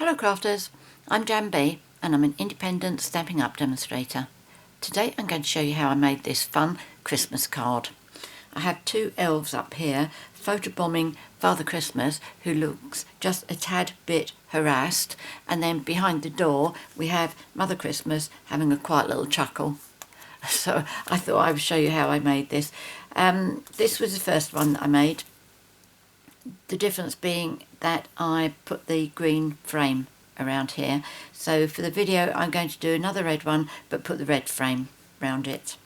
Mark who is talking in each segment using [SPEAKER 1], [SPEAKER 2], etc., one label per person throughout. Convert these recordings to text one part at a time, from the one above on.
[SPEAKER 1] Hello crafters, I'm Jan B and I'm an independent Stampin' Up demonstrator. Today I'm going to show you how I made this fun Christmas card. I have two elves up here photobombing Father Christmas, who looks just a tad bit harassed, and then behind the door we have Mother Christmas having a quiet little chuckle. So I thought I would show you how I made this. This was the first one that I made. The difference being that I put the green frame around here. So for the video I'm going to do another red one but put the red frame around it.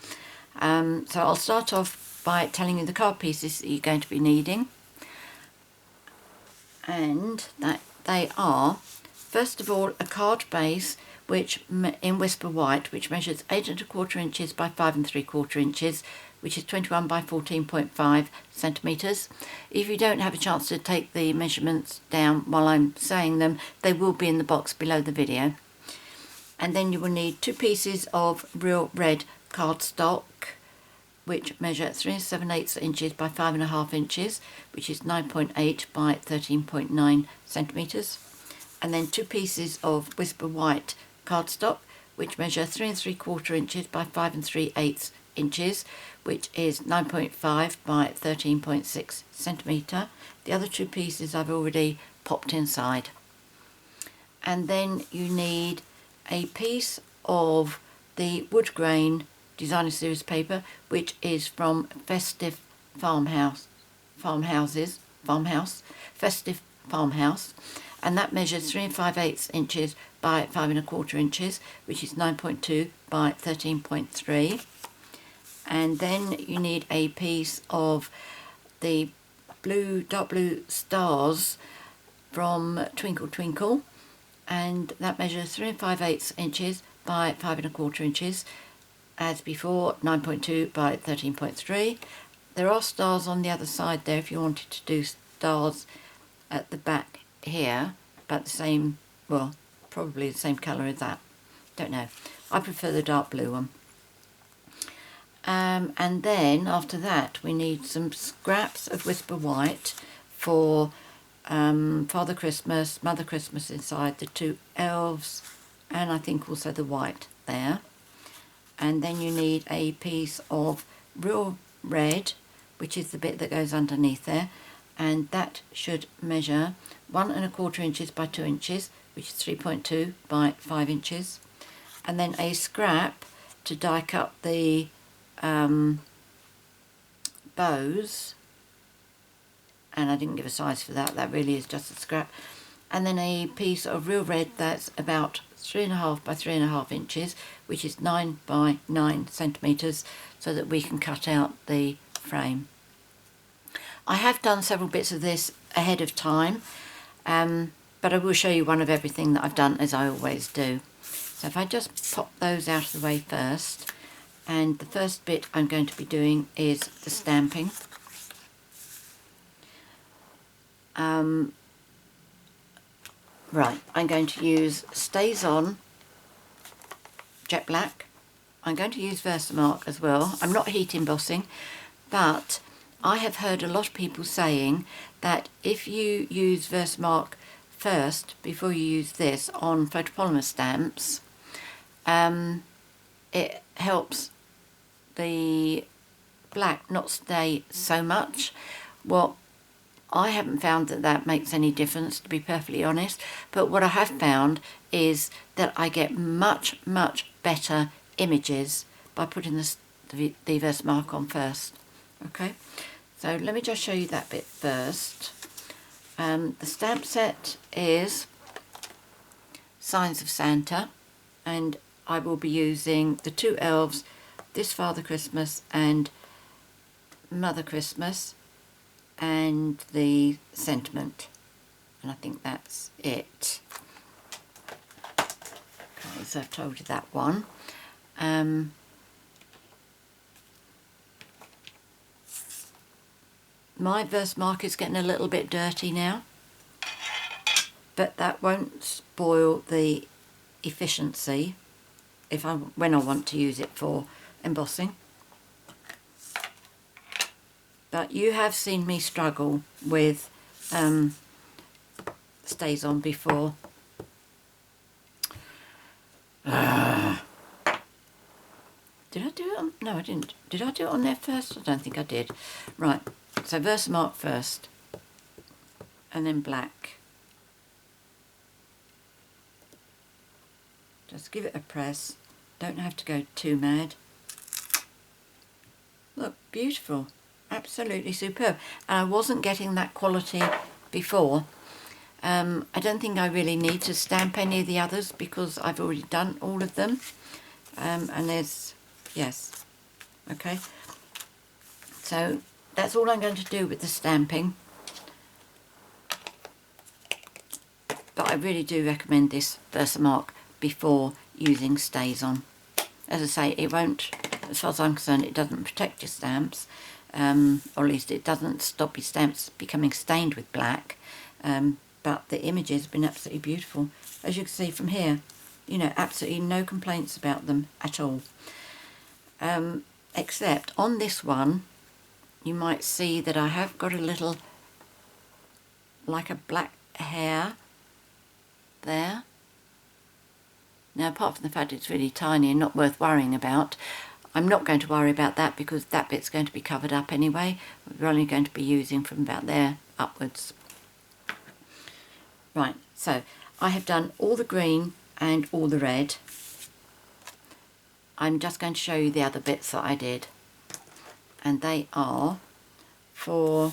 [SPEAKER 1] So I'll start off by telling you the card pieces that you're going to be needing. And that they are, first of all, a card base which in Whisper White, which measures 8 1/4 inches by 5 3/4 inches, which is 21 by 14.5 centimetres. If you don't have a chance to take the measurements down while I'm saying them, they will be in the box below the video. And then you will need 2 pieces of real red cardstock, which measure 3 7/8 inches by 5 1/2 inches, which is 9.8 by 13.9 centimetres. And then 2 pieces of Whisper White cardstock, which measure 3 3/4 inches by 5 3/8 inches, which is 9.5 by 13.6 centimetre. The other 2 pieces I've already popped inside. And then you need a piece of the wood grain designer series paper, which is from Festive Farmhouse, Festive Farmhouse, and that measures 3 5/8 inches by 5 1/4 inches, which is 9.2 by 13.3. And then you need a piece of the dark blue stars from Twinkle, and that measures 3 5/8 inches by 5 1/4 inches, as before, 9.2 by 13.3. There are stars on the other side there if you wanted to do stars at the back here, but the same, well, probably the same colour as that. Don't know. I prefer the dark blue one. And then after that we need some scraps of Whisper White for Father Christmas, Mother Christmas inside, the 2 elves, and I think also the white there. And then you need a piece of real red, which is the bit that goes underneath there, and that should measure 1 1/4 inches by 2 inches, which is 3.2 by 5 inches. And then a scrap to die cut the bows, and I didn't give a size for that, that really is just a scrap. And then a piece of real red that's about 3 1/2 by 3 1/2 inches, which is 9 by 9 centimetres, so that we can cut out the frame. I have done several bits of this ahead of time, but I will show you one of everything that I've done, as I always do. So if I just pop those out of the way first, and the first bit I'm going to be doing is the stamping. Right, I'm going to use Stays On Jet Black. I'm going to use Versamark as well. I'm not heat embossing, but I have heard a lot of people saying that if you use Versamark first before you use this on photopolymer stamps, it helps the black not stay so much. Well, I haven't found that that makes any difference, to be perfectly honest, but what I have found is that I get much better images by putting the Versamark on first. Okay, so let me just show you that bit first. The stamp set is Signs of Santa, and I will be using the 2 elves, this Father Christmas and Mother Christmas, and the sentiment, and I think that's it. Okay, so I've told you that one. My Versamark is getting a little bit dirty now, but that won't spoil the efficiency when I want to use it for embossing. But you have seen me struggle with Stays On before, Did I do it on? No, I didn't. Did I do it on there first? I don't think I did. Right, so Versamark first, and then black. Just give it a press. Don't have to go too mad. Look, beautiful. Absolutely superb. And I wasn't getting that quality before. I don't think I really need to stamp any of the others because I've already done all of them. And there's, yes, okay. So that's all I'm going to do with the stamping. But I really do recommend this Versamark before using StazOn. As I say, it won't, as far as I'm concerned, it doesn't protect your stamps, or at least it doesn't stop your stamps becoming stained with black, but the images have been absolutely beautiful. As you can see from here, you know, absolutely no complaints about them at all. Except on this one, you might see that I have got a little, like a black hair there. Now, apart from the fact it's really tiny and not worth worrying about, I'm not going to worry about that because that bit's going to be covered up anyway. We're only going to be using from about there upwards. Right, so I have done all the green and all the red. I'm just going to show you the other bits that I did. And they are for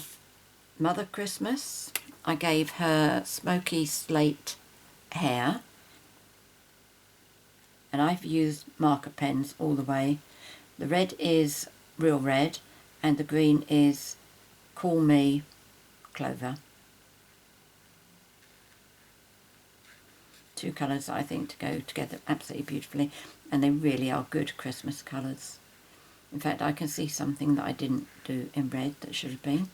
[SPEAKER 1] Mother Christmas. I gave her smoky slate hair. And I've used marker pens all the way. The red is Real Red and the green is Call Me Clover. Two colours I think to go together absolutely beautifully, and they really are good Christmas colours. In fact, I can see something that I didn't do in red that should have been.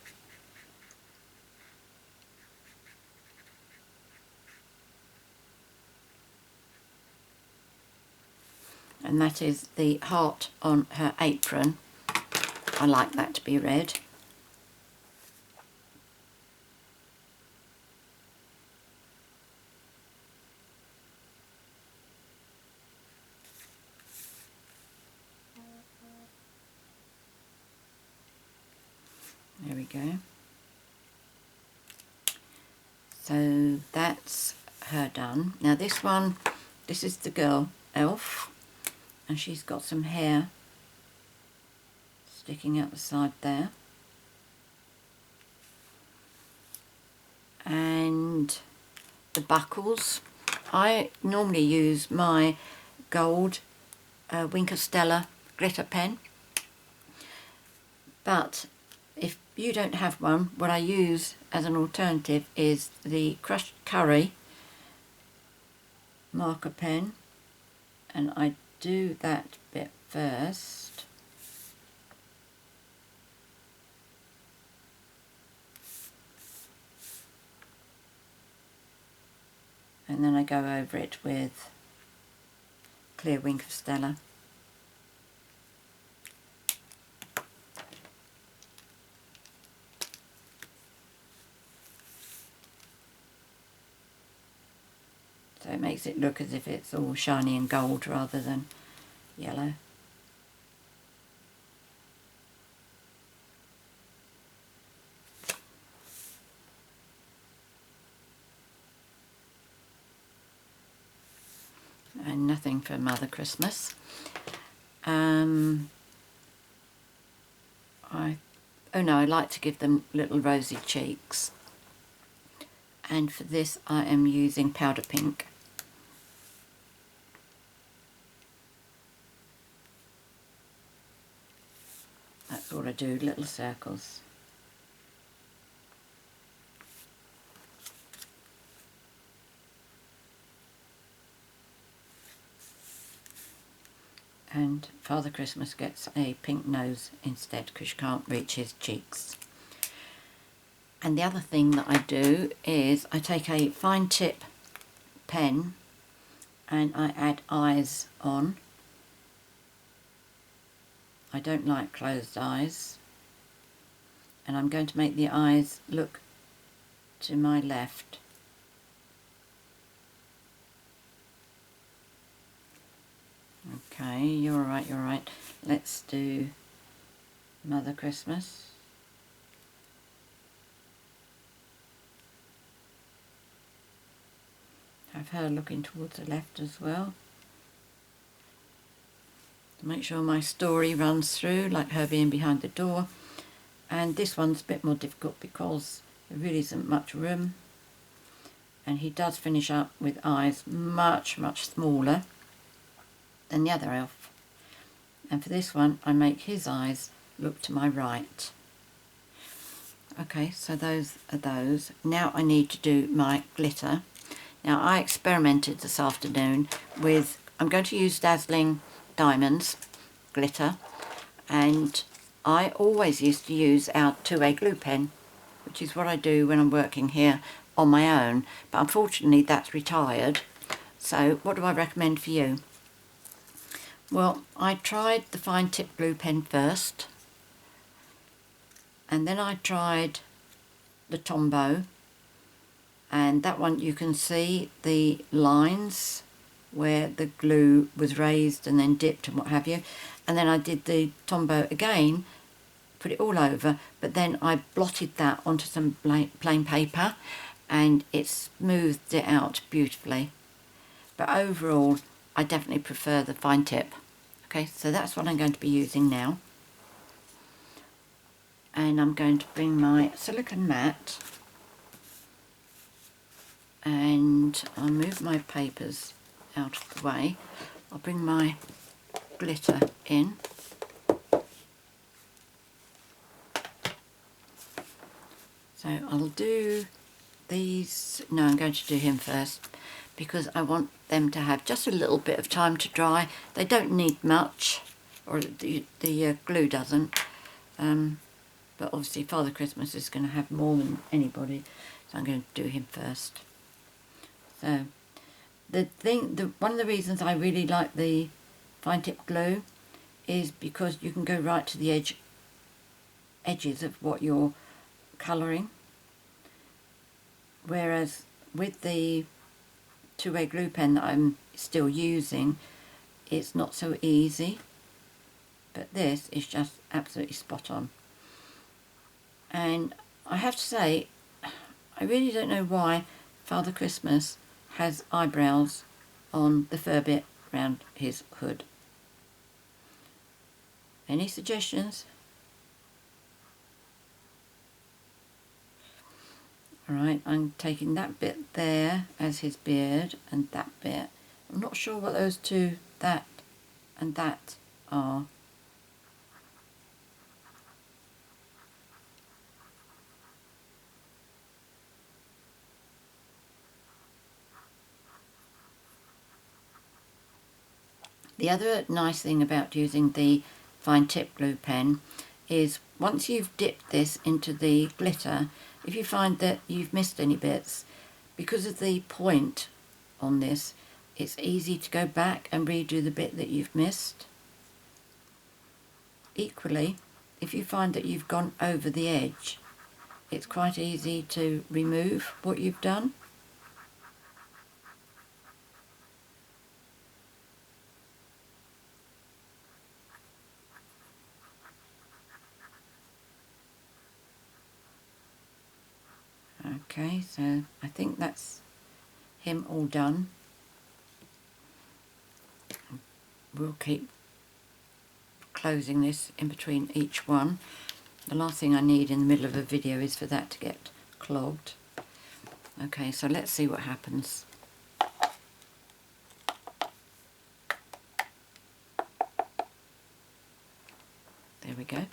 [SPEAKER 1] And that is the heart on her apron. I like that to be red. There we go. So that's her done. Now this one, this is the girl elf, and she's got some hair sticking out the side there. And the buckles, I normally use my gold Wink Stella glitter pen, but if you don't have one, what I use as an alternative is the crushed curry marker pen, and I do that bit first. And then I go over it with clear Wink of Stella. So it makes it look as if it's all shiny and gold rather than yellow. And nothing for Mother Christmas. Oh no, I like to give them little rosy cheeks. And for this I am using powder pink. That's all I do, little circles. And Father Christmas gets a pink nose instead because you can't reach his cheeks. And the other thing that I do is I take a fine tip pen and I add eyes on. I don't like closed eyes, and I'm going to make the eyes look to my left. Okay, you're alright, you're alright. let's do Mother Christmas. Have her looking towards the left as well. Make sure my story runs through, like her being behind the door. And this one's a bit more difficult because there really isn't much room. And he does finish up with eyes much, much smaller than the other elf. And for this one, I make his eyes look to my right. Okay, so those are those. Now I need to do my glitter. Now I experimented this afternoon with, I'm going to use Dazzling Diamonds glitter, and I always used to use our 2A glue pen, which is what I do when I'm working here on my own, but unfortunately that's retired. So what do I recommend for you? Well, I tried the fine tip glue pen first, and then I tried the Tombow, and that one you can see the lines where the glue was raised and then dipped and what have you. And then I did the Tombow again, put it all over, but then I blotted that onto some plain paper and it smoothed it out beautifully. But overall, I definitely prefer the fine tip. Okay, so that's what I'm going to be using now. And I'm going to bring my silicone mat, and I'll move my papers out of the way. I'll bring my glitter in. So I'll do these, no, I'm going to do him first because I want them to have just a little bit of time to dry. They don't need much, or the glue doesn't, but obviously Father Christmas is going to have more than anybody, so I'm going to do him first. So one of the reasons I really like the fine tip glue is because you can go right to the edges of what you're colouring, whereas with the 2A glue pen that I'm still using, it's not so easy, but this is just absolutely spot on. And I have to say, I really don't know why Father Christmas has eyebrows on the fur bit around his hood. Any suggestions? Alright, I'm taking that bit there as his beard and that bit. I'm not sure what those two, that and that, are. The other nice thing about using the fine tip glue pen is once you've dipped this into the glitter, if you find that you've missed any bits, because of the point on this, it's easy to go back and redo the bit that you've missed. Equally, if you find that you've gone over the edge, it's quite easy to remove what you've done. Okay, so I think that's him all done. We'll keep closing this in between each one. The last thing I need in the middle of a video is for that to get clogged. Okay, so let's see what happens. There we go.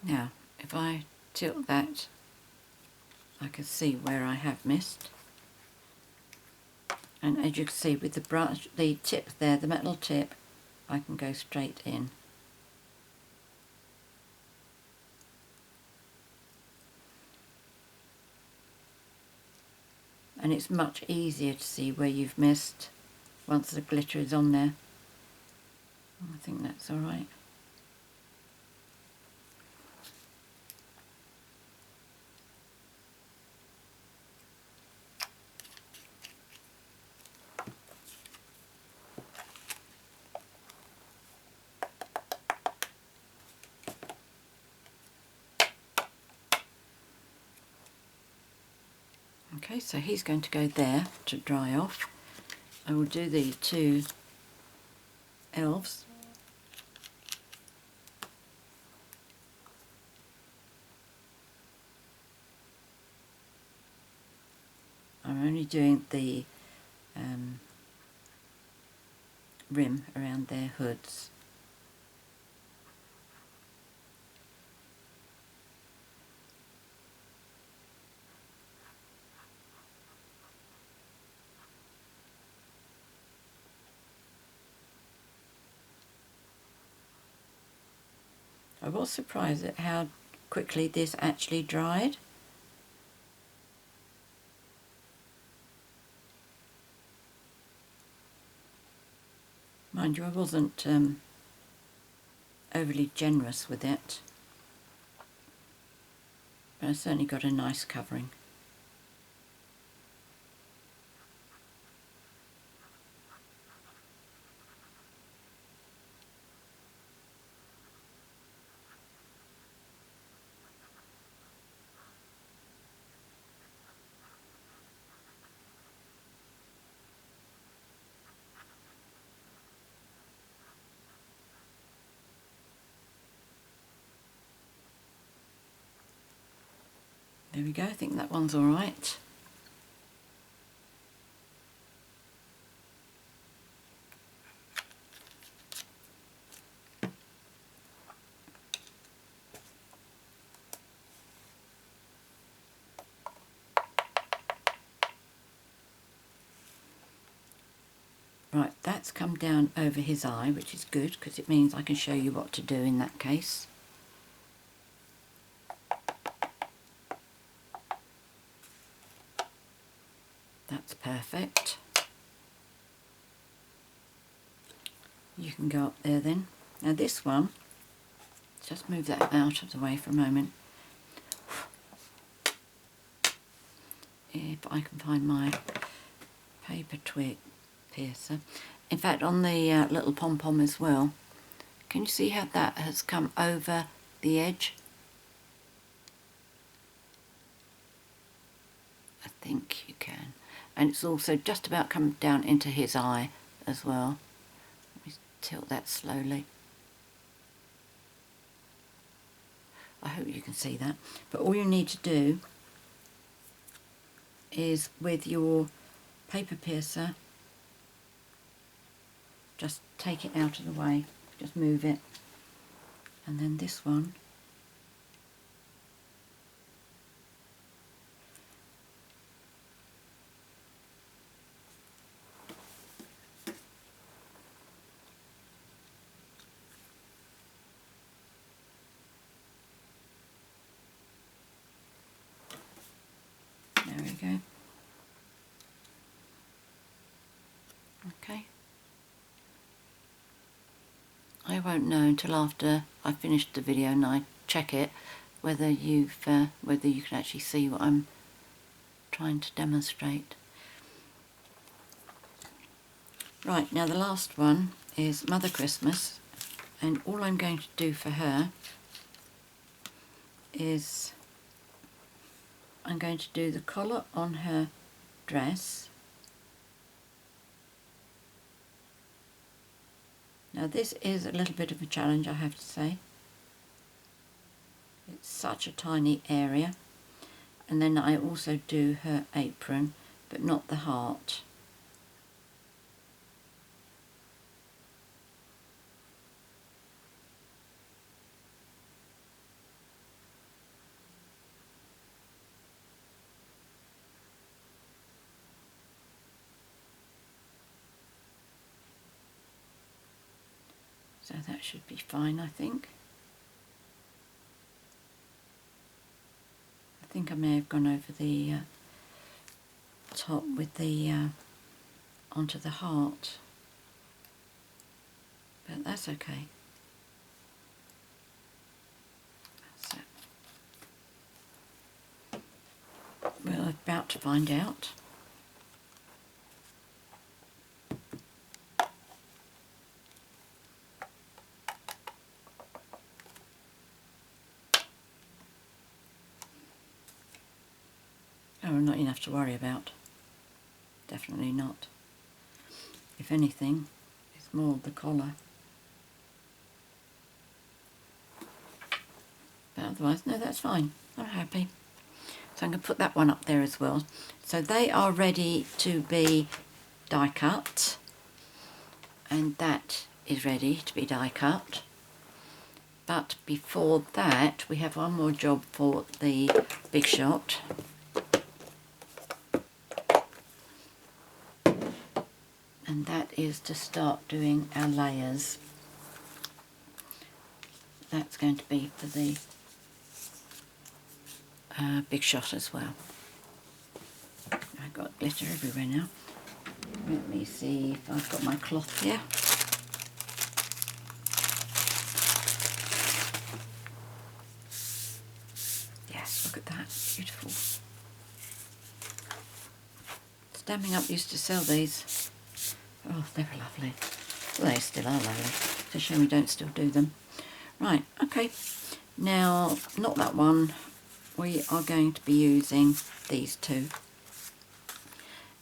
[SPEAKER 1] Now, if I tilt that, I can see where I have missed. And as you can see with the brush, the tip there, the metal tip, I can go straight in. And it's much easier to see where you've missed once the glitter is on there. I think that's all right. Okay, so he's going to go there to dry off. I will do the two elves. I'm only doing the rim around their hoods. I was surprised at how quickly this actually dried. Mind you, I wasn't overly generous with it, but I certainly got a nice covering. There we go, I think that one's all right. Right, that's come down over his eye, which is good because it means I can show you what to do in that case. That's perfect. You can go up there then. Now this one, just move that out of the way for a moment. If I can find my paper twig piercer. In fact, on the little pom-pom as well, can you see how that has come over the edge? I think you can. And it's also just about come down into his eye as well. Let me tilt that slowly. I hope you can see that. But all you need to do is with your paper piercer, just take it out of the way, just move it. And then this one, there we go. Okay. I won't know until after I finish the video and I check it whether you can actually see what I'm trying to demonstrate. Right, now the last one is Mother Christmas, and all I'm going to do for her is I'm going to do the collar on her dress. Now this is a little bit of a challenge, I have to say. It's such a tiny area. And then I also do her apron, but not the heart. So that should be fine, I think. I think I may have gone over the top with the onto the heart, but that's okay. So we're about to find out. not enough to worry about. Definitely not. If anything, it's more the collar. But otherwise, no, that's fine. I'm happy. So I'm going to put that one up there as well. So they are ready to be die cut. And that is ready to be die cut. But before that, we have one more job for the Big Shot. And that is to start doing our layers. That's going to be for the Big Shot as well. I've got glitter everywhere now. Let me see if I've got my cloth here. Yes, look at that, beautiful. Stampin' Up used to sell these. Oh, they were lovely. Well, they still are lovely. It's a shame we don't still do them. Right, okay. Now, not that one. We are going to be using these two.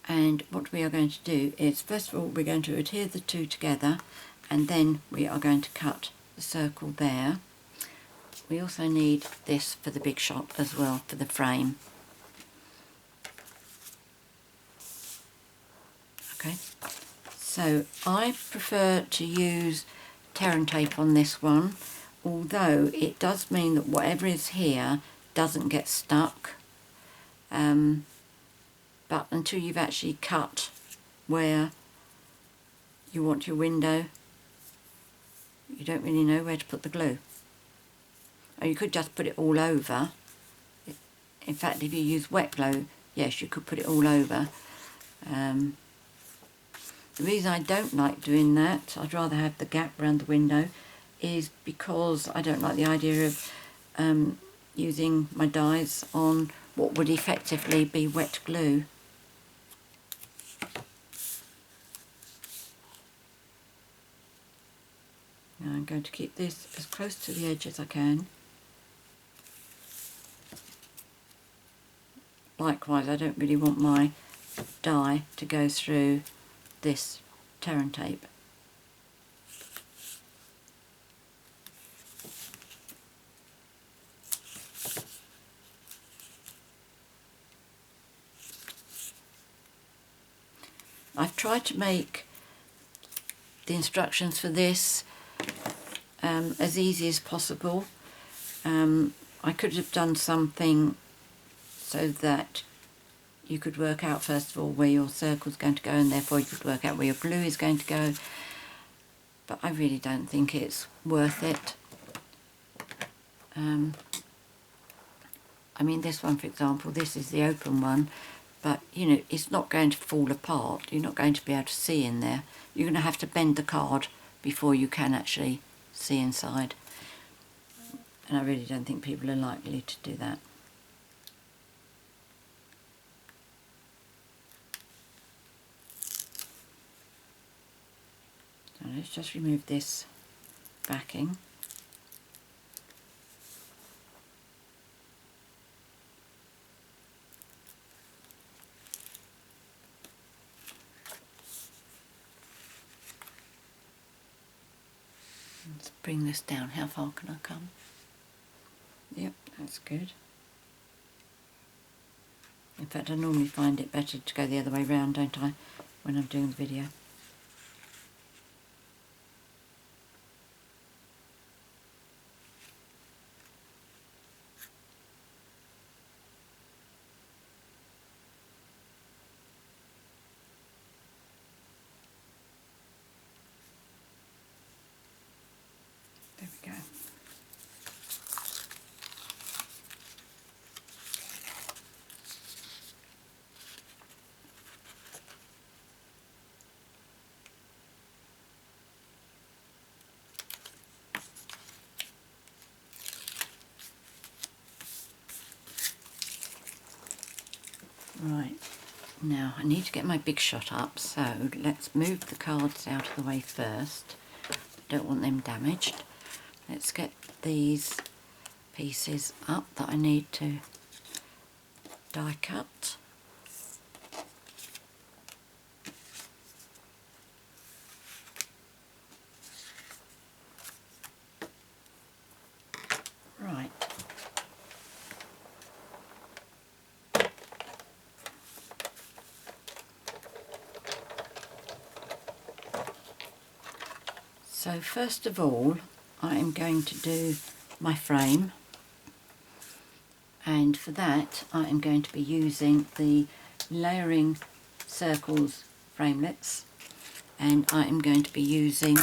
[SPEAKER 1] And what we are going to do is, first of all, we're going to adhere the two together, and then we are going to cut the circle there. We also need this for the Big Shot as well, for the frame. Okay, so I prefer to use tear and tape on this one, although it does mean that whatever is here doesn't get stuck. But until you've actually cut where you want your window, you don't really know where to put the glue. Or you could just put it all over. In fact, if you use wet glue, yes, you could put it all over. The reason I don't like doing that, I'd rather have the gap around the window, is because I don't like the idea of using my dies on what would effectively be wet glue. Now I'm going to keep this as close to the edge as I can. Likewise, I don't really want my die to go through this tear and tape. I've tried to make the instructions for this as easy as possible. I could have done something so that you could work out first of all where your circle's going to go, and therefore you could work out where your glue is going to go, but I really don't think it's worth it. I mean, this one, for example, this is the open one, but you know, it's not going to fall apart. You're not going to be able to see in there. You're going to have to bend the card before you can actually see inside, and I really don't think people are likely to do that. So let's just remove this backing. Let's bring this down. How far can I come? Yep, that's good. In fact, I normally find it better to go the other way round, don't I, when I'm doing the video. There we go. Right, now I need to get my Big Shot up, so let's move the cards out of the way first. Don't want them damaged. Let's get these pieces up that I need to die cut. Right. So first of all, I am going to do my frame, and for that I am going to be using the Layering Circles Framelits, and I am going to be using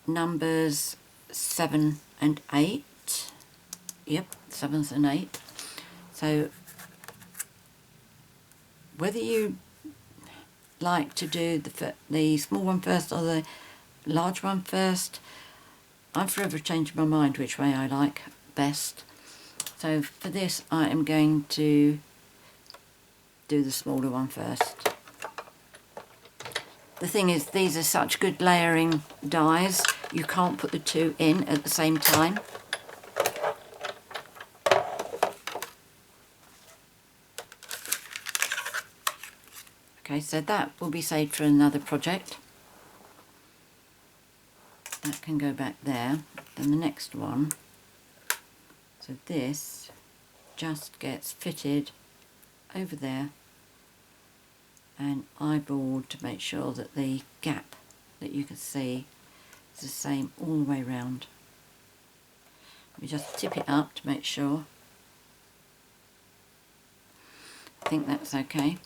[SPEAKER 1] numbers 7 and 8. Yep, 7s and 8. So whether you like to do the small one first or the large one first, I've forever changed my mind which way I like best. So for this I am going to do the smaller one first. The thing is, these are such good layering dies, you can't put the two in at the same time. Okay, so that will be saved for another project. That can go back there. Then the next one, so this just gets fitted over there and eyeballed to make sure that the gap that you can see is the same all the way around. We just tip it up to make sure. I think that's okay.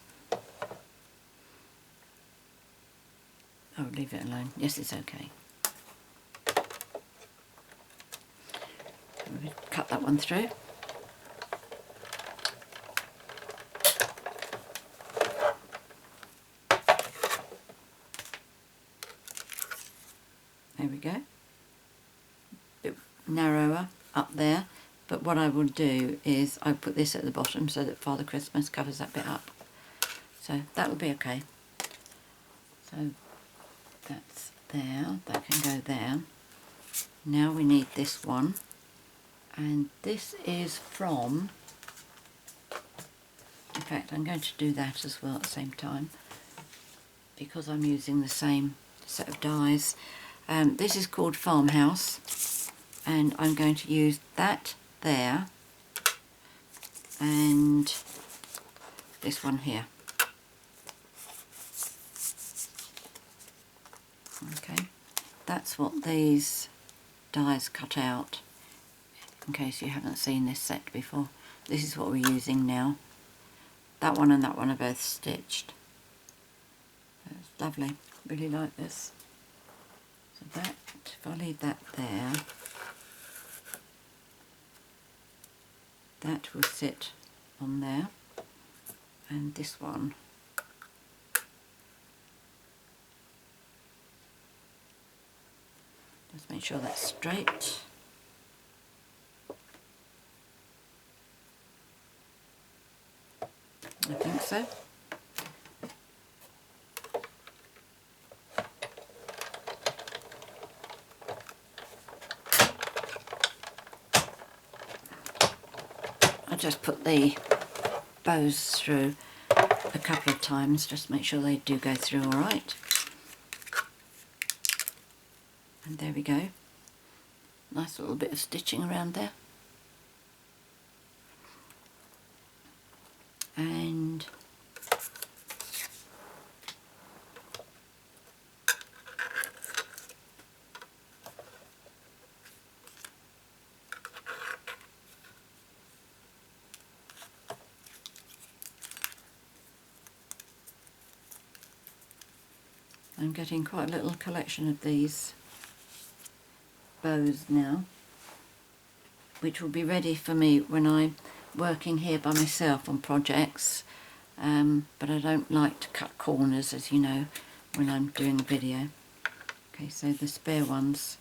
[SPEAKER 1] Oh, leave it alone. Yes, it's okay. We'll cut that one through. There we go. Bit narrower up there, but what I will do is I'll put this at the bottom so that Father Christmas covers that bit up. So that will be okay. So that's there, that can go there. Now we need this one, and this is from, in fact I'm going to do that as well at the same time because I'm using the same set of dies. This is called Farmhouse, and I'm going to use that there and this one here. Okay, that's what these dies cut out, in case you haven't seen this set before. This is what we're using now. That one and that one are both stitched. It's lovely, really like this. So that, if I leave that there, that will sit on there, and this one just make sure that's straight. I think so. I just put the bows through a couple of times, just make sure they do go through all right. And there we go. Nice little bit of stitching around there. And I'm getting quite a little collection of these bows now, which will be ready for me when I'm working here by myself on projects, but I don't like to cut corners, as you know, when I'm doing a video. Okay, so the spare ones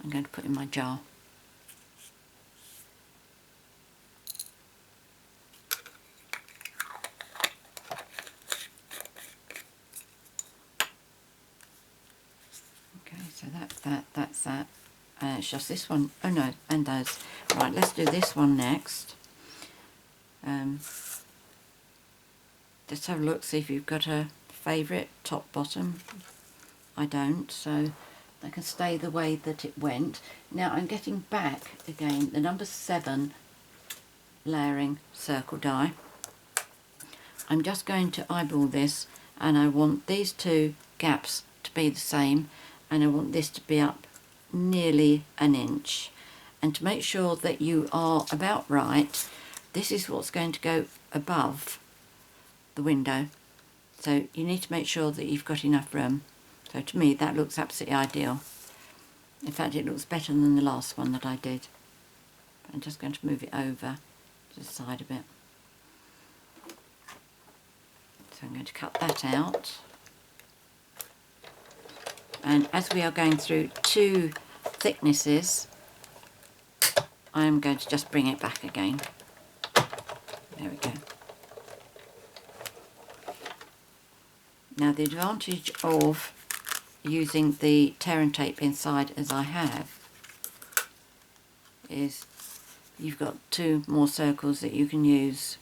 [SPEAKER 1] I'm going to put in my jar. Okay, so that's that. It's just this one. Oh no, and those. Right, let's do this one next. Just have a look, see if you've got a favourite, top, bottom. I don't, so that can stay the way that it went. Now I'm getting back again the number 7 layering circle die. I'm just going to eyeball this, and I want these two gaps to be the same, and I want this to be up nearly an inch. And to make sure that you are about right, this is what's going to go above the window. So you need to make sure that you've got enough room. So to me that looks absolutely ideal. In fact, it looks better than the last one that I did. I'm just going to move it over to the side a bit. So I'm going to cut that out. And as we are going through 2 thicknesses, I am going to just bring it back again. There we go. Now the advantage of using the tear and tape inside as I have is you've got 2 more circles that you can use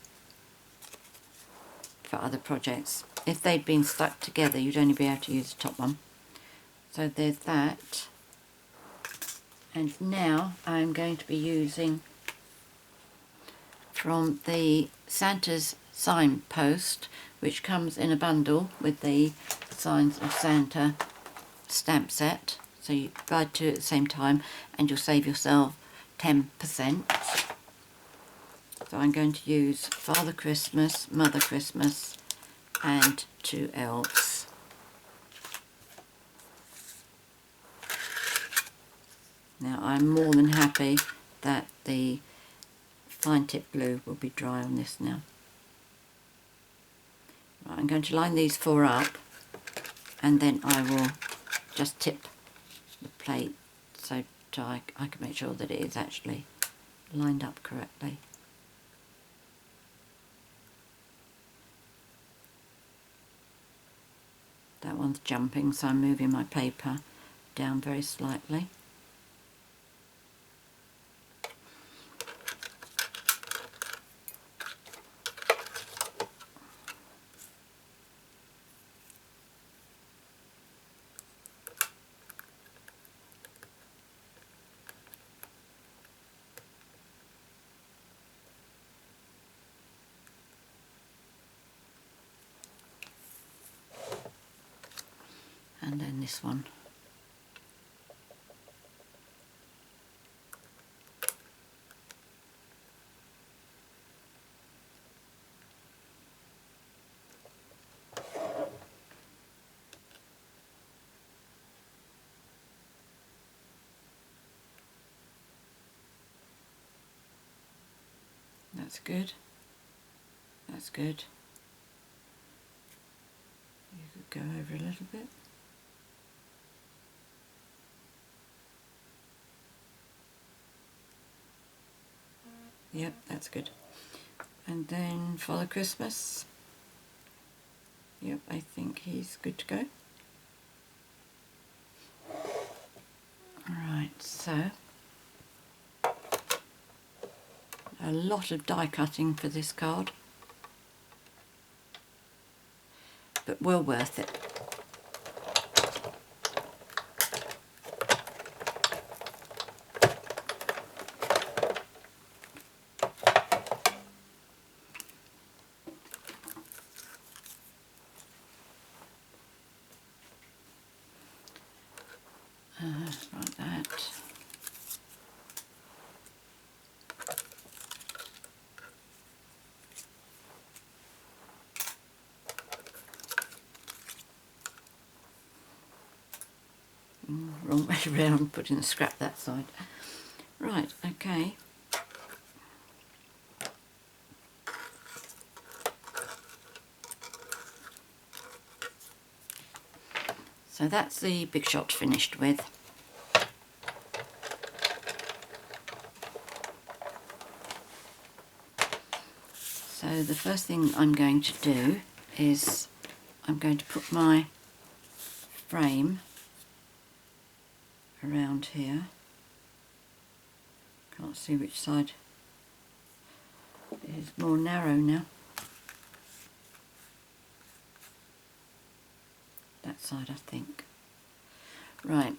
[SPEAKER 1] for other projects. If they'd been stuck together, you'd only be able to use the top one. So there's that. And now I'm going to be using from the Santa's signpost, which comes in a bundle with the Signs of Santa stamp set. So you buy 2 at the same time and you'll save yourself 10%. So I'm going to use Father Christmas, Mother Christmas and 2 elves. Now I'm more than happy that the fine tip glue will be dry on this now. Right, I'm going to line these 4 up, and then I will just tip the plate so I can make sure that it is actually lined up correctly. That one's jumping, so I'm moving my paper down very slightly. And then this one. That's good. That's good. You could go over a little bit. Yep, that's good. And then Father Christmas. Yep, I think he's good to go. Alright, so a lot of die cutting for this card, but well worth it. Like that. Wrong way around, putting the scrap that side. Right, okay. So that's the big shot finished with. So the first thing I'm going to do is I'm going to put my frame around here. Can't see which side. It is more narrow now. That side, I think. Right,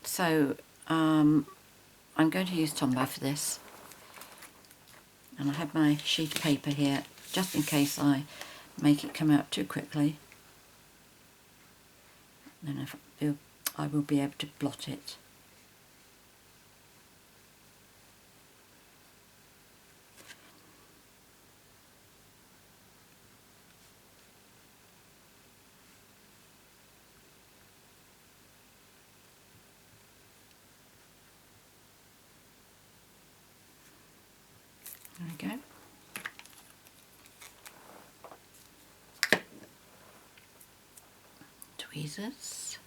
[SPEAKER 1] So I'm going to use Tombow for this, and I have my sheet of paper here just in case I make it come out too quickly. Then if I will be able to blot it. There we go. Tweezers.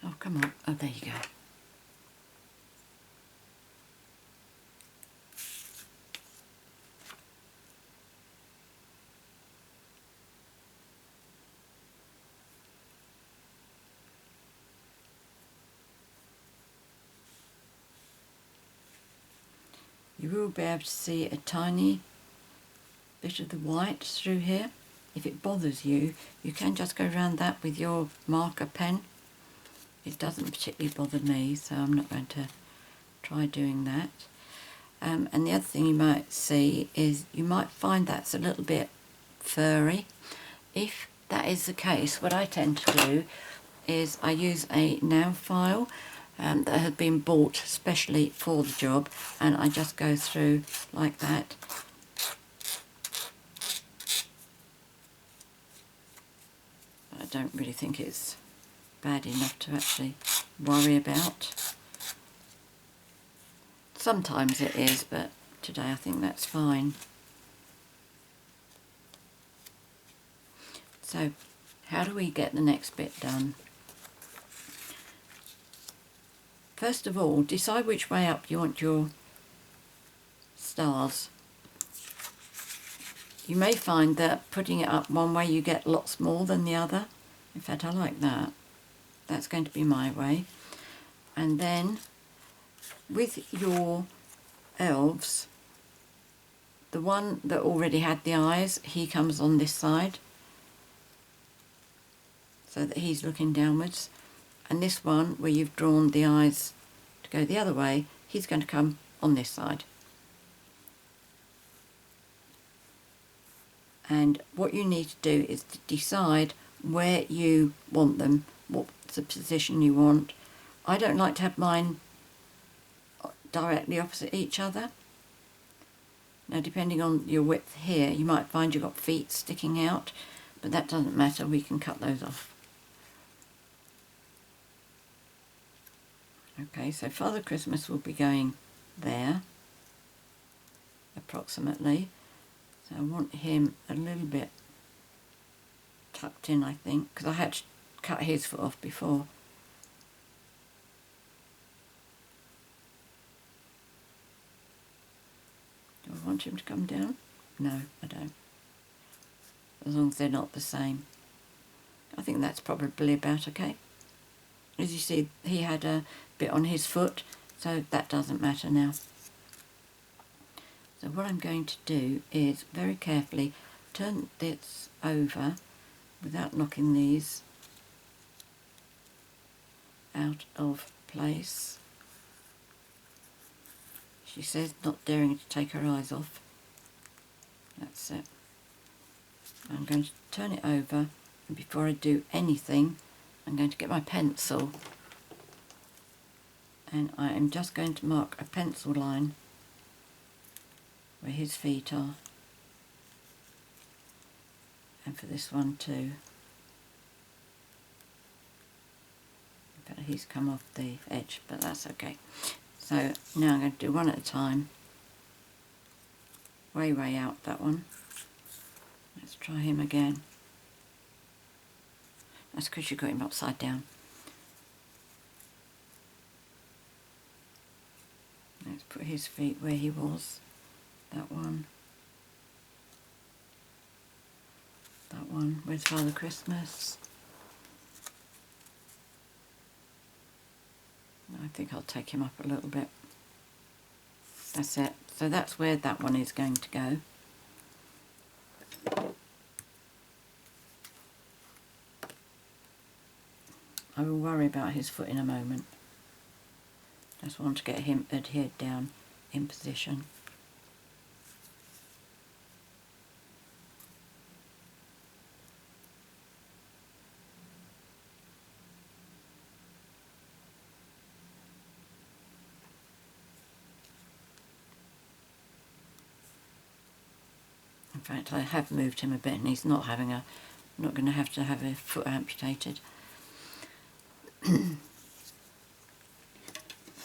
[SPEAKER 1] Oh, come on. Oh, there you go. You will be able to see a tiny bit of the white through here. If it bothers you, you can just go around that with your marker pen. It doesn't particularly bother me, so I'm not going to try doing that. And the other thing you might see is you might find that's a little bit furry. If that is the case, what I tend to do is I use a nail file that has been bought specially for the job, and I just go through like that. I don't really think it's bad enough to actually worry about. Sometimes it is, but today I think that's fine. So, how do we get the next bit done? First of all, decide which way up you want your stars. You may find that putting it up one way you get lots more than the other. In fact, I like that. That's going to be my way. And then with your elves, the one that already had the eyes, he comes on this side so that he's looking downwards. And this one, where you've drawn the eyes to go the other way, he's going to come on this side. And what you need to do is to decide where you want them, what's the position you want. I don't like to have mine directly opposite each other. Now, depending on your width here, you might find you've got feet sticking out, but that doesn't matter, we can cut those off. Okay, so Father Christmas will be going there, approximately. So I want him a little bit tucked in, I think, because I had to cut his foot off before. Do I want him to come down? No, I don't. As long as they're not the same. I think that's probably about okay. As you see, he had a bit on his foot, so that doesn't matter now. So what I'm going to do is very carefully turn this over without knocking these out of place. She says not daring to take her eyes off. That's it. I'm going to turn it over, and before I do anything, I'm going to get my pencil, and I am just going to mark a pencil line where his feet are, and for this one too. But he's come off the edge, but that's okay. So now I'm going to do one at a time. Way out, that one. Let's try him again. That's because you got him upside down. Let's put his feet where he was. That one. That one with Father Christmas. I think I'll take him up a little bit. That's it. So that's where that one is going to go. will worry about his foot in a moment. Just want to get him adhered down in position. In fact, I have moved him a bit and he's not having a, not going to have a foot amputated.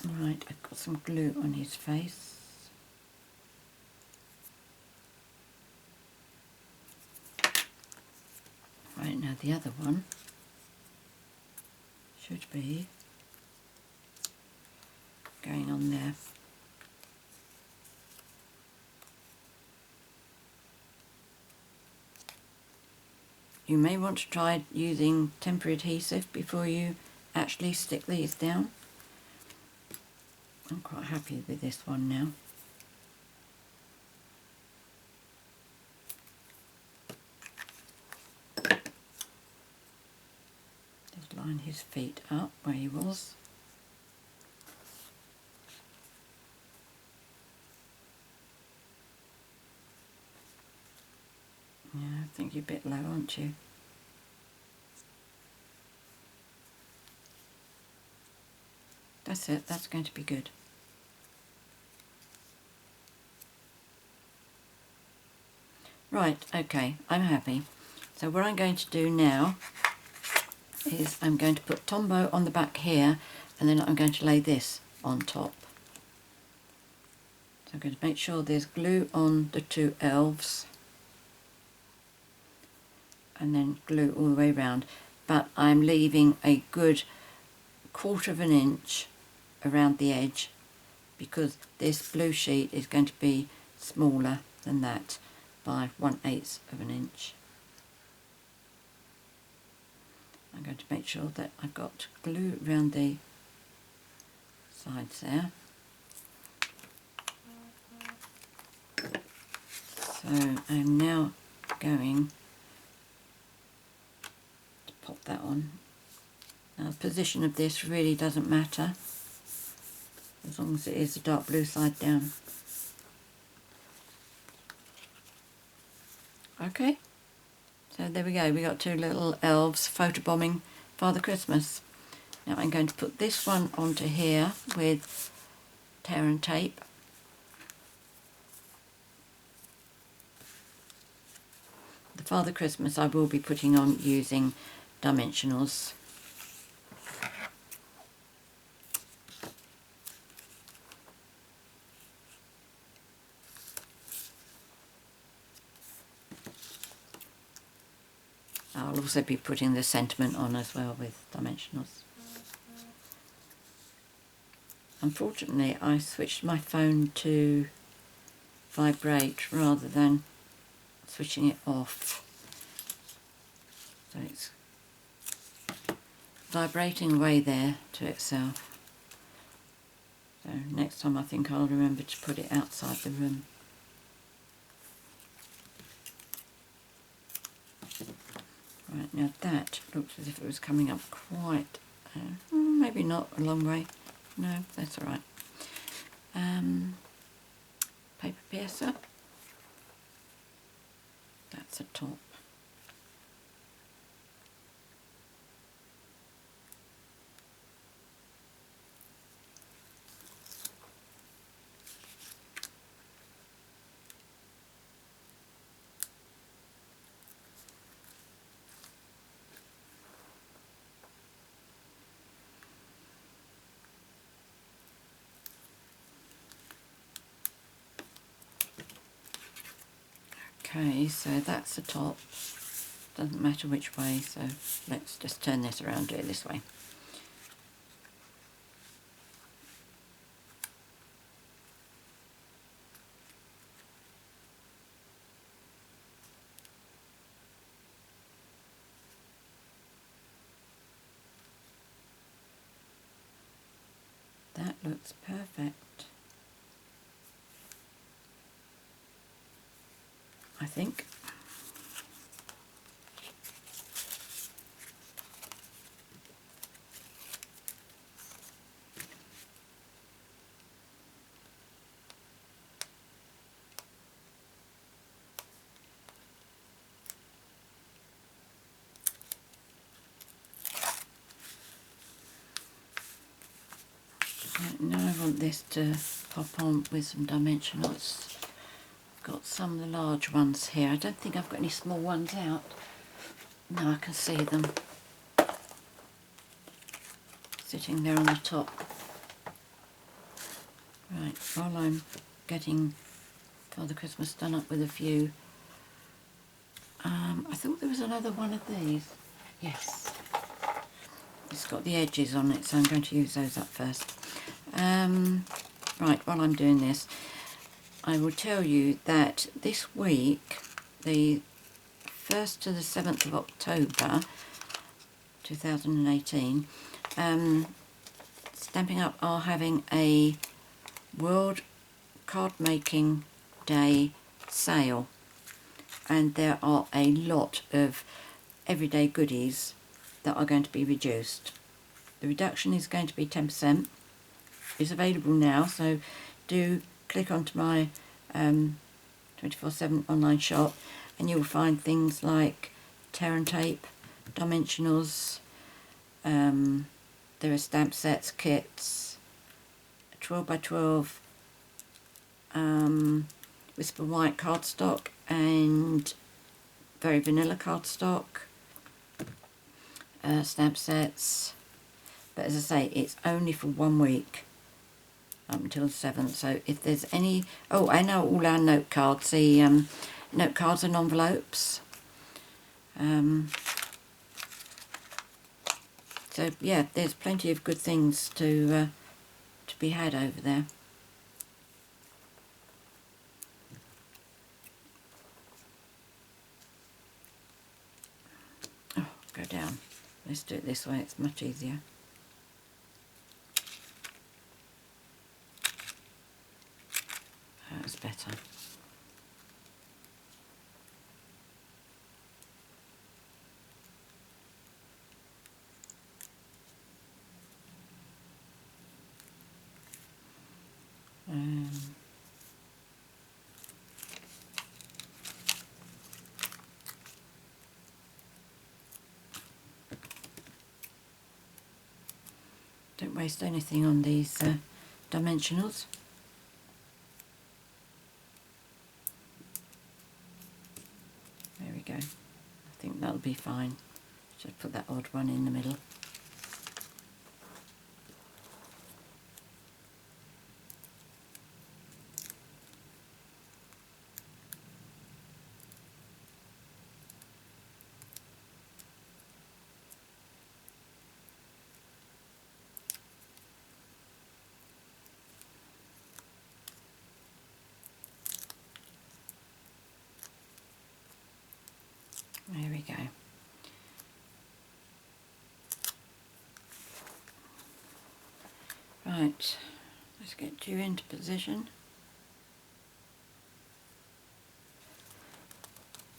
[SPEAKER 1] Right, I've got some glue on his face. Right, now the other one should be going on there. You may want to try using temporary adhesive before you actually stick these down. I'm quite happy with this one now. Just line his feet up where he was. Yeah, I think you're a bit low, aren't you? That's it, that's going to be good. Right, okay, I'm happy. So what I'm going to do now is I'm going to put Tombow on the back here, and then I'm going to lay this on top. So I'm going to make sure there's glue on the two elves, and then glue all the way around, but I'm leaving a good 1/4 of an inch around the edge because this blue sheet is going to be smaller than that by 1/8 of an inch. I'm going to make sure that I've got glue around the sides there. So I'm now going to pop that on. Now the position of this really doesn't matter as long as it is the dark blue side down. Okay, so there we go, we got two little elves photobombing Father Christmas. Now I'm going to put this one onto here with tear and tape. The Father Christmas I will be putting on using dimensionals. I'll also be putting the sentiment on as well with dimensionals. Unfortunately, I switched my phone to vibrate rather than switching it off. So it's vibrating away there to itself. So next time I think I'll remember to put it outside the room. Right, now that looks as if it was coming up quite, maybe not a long way. No, that's all right. Paper piercer. That's a top. Okay, so that's the top. Doesn't matter which way, so let's just turn this around, do it this way. That looks perfect. I think. Now I want this to pop on with some dimensionals. I've got some of the large ones here. I don't think I've got any small ones out. No, I can see them sitting there on the top. Right, while I'm getting Father Christmas done up with a few, I thought there was another one of these. Yes. It's got the edges on it, so I'm going to use those up first. Right, while I'm doing this, I will tell you that this week, the 1st to the 7th of October 2018, Stampin' Up are having a World Card Making Day sale, and there are a lot of everyday goodies that are going to be reduced. The reduction is going to be 10%. It's available now, so do click onto my 24/7 online shop and you'll find things like tear and tape, dimensionals, there are stamp sets, kits, 12x12 Whisper White Cardstock and very vanilla cardstock, stamp sets, but as I say, it's only for 1 week up until the 7th. So if there's any, oh, I know all our note cards, the note cards and envelopes. So yeah, there's plenty of good things to be had over there. Oh, go down. Let's do it this way, it's much easier. That's better. Don't waste anything on these dimensionals. There we go. I think that'll be fine. Just put that odd one in the middle. There we go. Right, let's get you into position.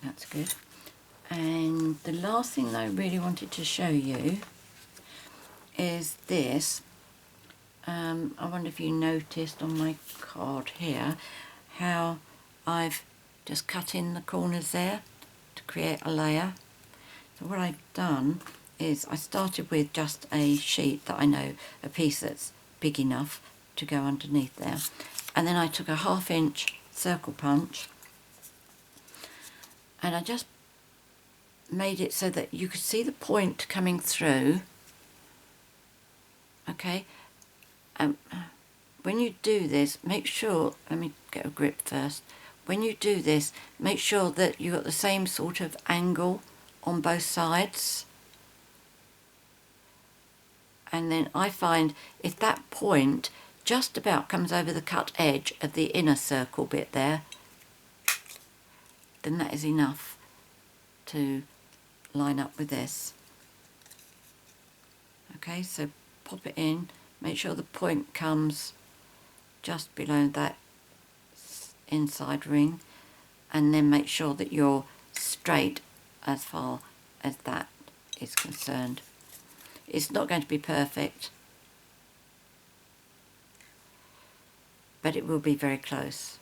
[SPEAKER 1] That's good. And the last thing that I really wanted to show you is this. I wonder if you noticed on my card here how I've just cut in the corners there to create a layer. So what I've done is I started with just a sheet that I know, a piece that's big enough to go underneath there, and then I took a 1/2 inch circle punch and I just made it so that you could see the point coming through. Okay, when you do this, make sure, let me get a grip first. When you do this, make sure that you've got the same sort of angle on both sides. And then I find if that point just about comes over the cut edge of the inner circle bit there, then that is enough to line up with this. Okay, so pop it in, make sure the point comes just below that inside ring, and then make sure that you're straight as far as that is concerned. It's not going to be perfect, but it will be very close.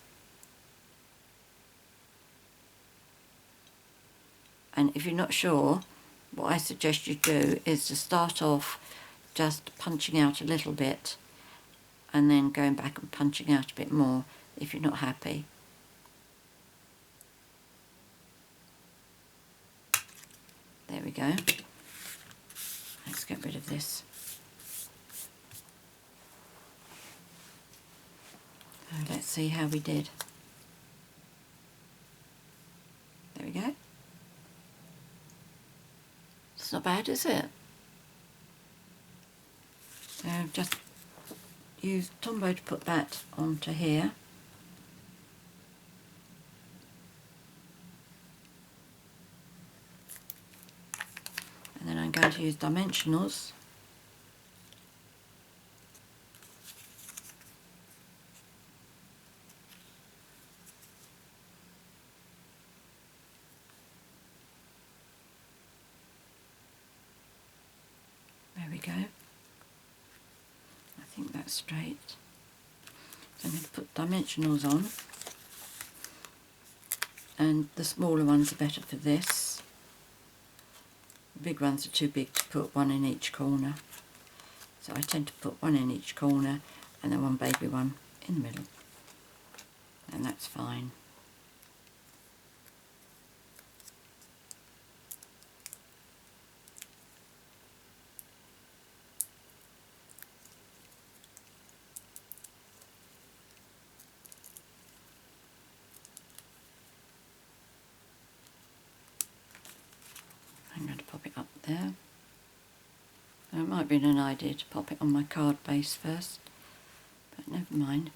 [SPEAKER 1] And if you're not sure, what I suggest you do is to start off just punching out a little bit and then going back and punching out a bit more if you're not happy. There we go. Let's get rid of this. So let's see how we did. There we go. It's not bad, is it? So just use Tombow to put that onto here. And then I'm going to use dimensionals. There we go. I think that's straight. So I'm going to put dimensionals on. And the smaller ones are better for this. The big ones are too big to put one in each corner. So I tend to put one in each corner and then one baby one in the middle. And that's fine. I'm going to pop it up there. Now, it might be an idea to pop it on my card base first, but never mind.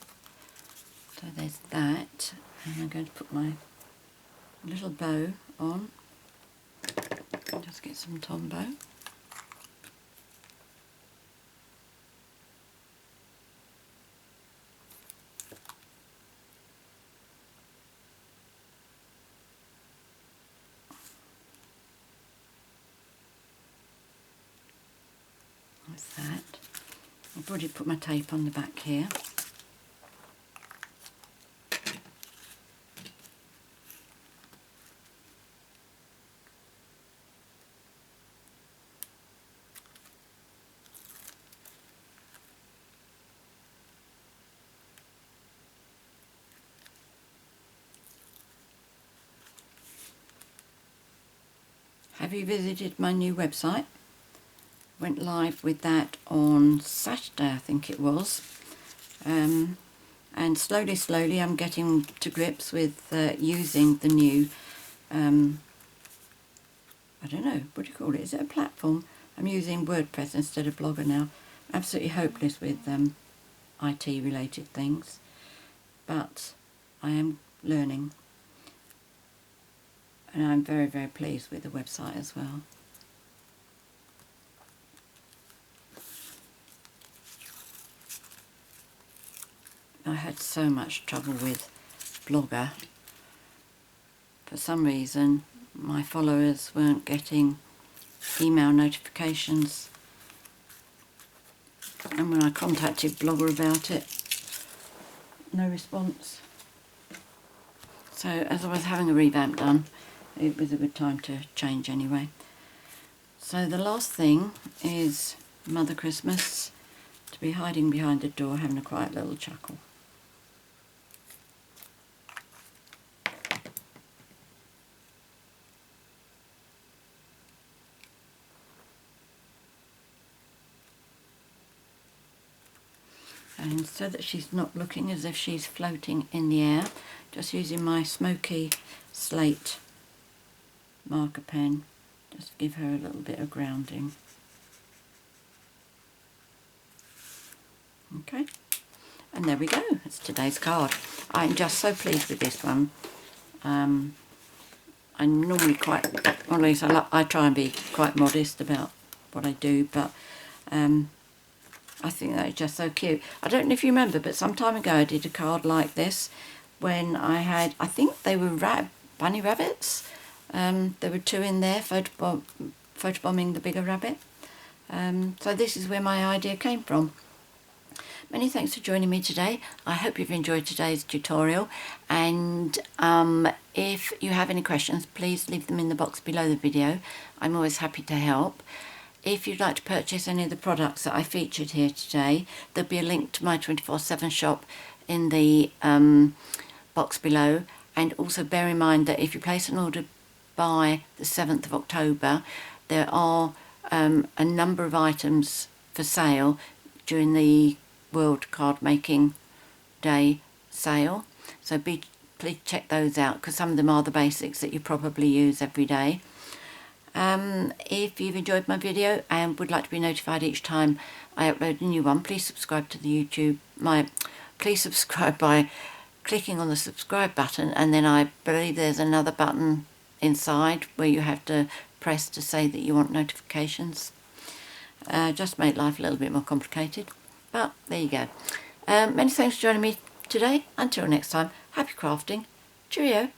[SPEAKER 1] So there's that, and I'm going to put my little bow on. Just get some Tombow. With that, I've already put my tape on the back here. Have you visited my new website? Went live with that on Saturday, I think it was, and slowly I'm getting to grips with using the new, I don't know, what do you call it, is it a platform? I'm using WordPress instead of Blogger now. Absolutely hopeless with IT related things, but I am learning, and I'm very, very pleased with the website as well. I had so much trouble with Blogger. For some reason, my followers weren't getting email notifications, and when I contacted Blogger about it, no response. So as I was having a revamp done, it was a good time to change anyway. So the last thing is Mother Christmas to be hiding behind the door having a quiet little chuckle. And so that she's not looking as if she's floating in the air, just using my smoky slate marker pen, just to give her a little bit of grounding. Okay, and there we go, it's today's card. I'm just so pleased with this one. I'm normally quite, or at least I try and be quite modest about what I do, but I think that is just so cute. I don't know if you remember, but some time ago I did a card like this when I had, I think they were bunny rabbits. There were two in there, photobombing the bigger rabbit. So this is where my idea came from. Many thanks for joining me today. I hope you've enjoyed today's tutorial, and if you have any questions, please leave them in the box below the video. I'm always happy to help. if you'd like to purchase any of the products that I featured here today, there'll be a link to my 24/7 shop in the box below. And also bear in mind that if you place an order by the 7th of October, there are a number of items for sale during the World Card Making Day sale. So please check those out, because some of them are the basics that you probably use every day. If you've enjoyed my video and would like to be notified each time I upload a new one, please subscribe to the please subscribe by clicking on the subscribe button, and then I believe there's another button inside where you have to press to say that you want notifications. Just make life a little bit more complicated, but there you go. Many thanks for joining me today. Until next time, happy crafting. Cheerio.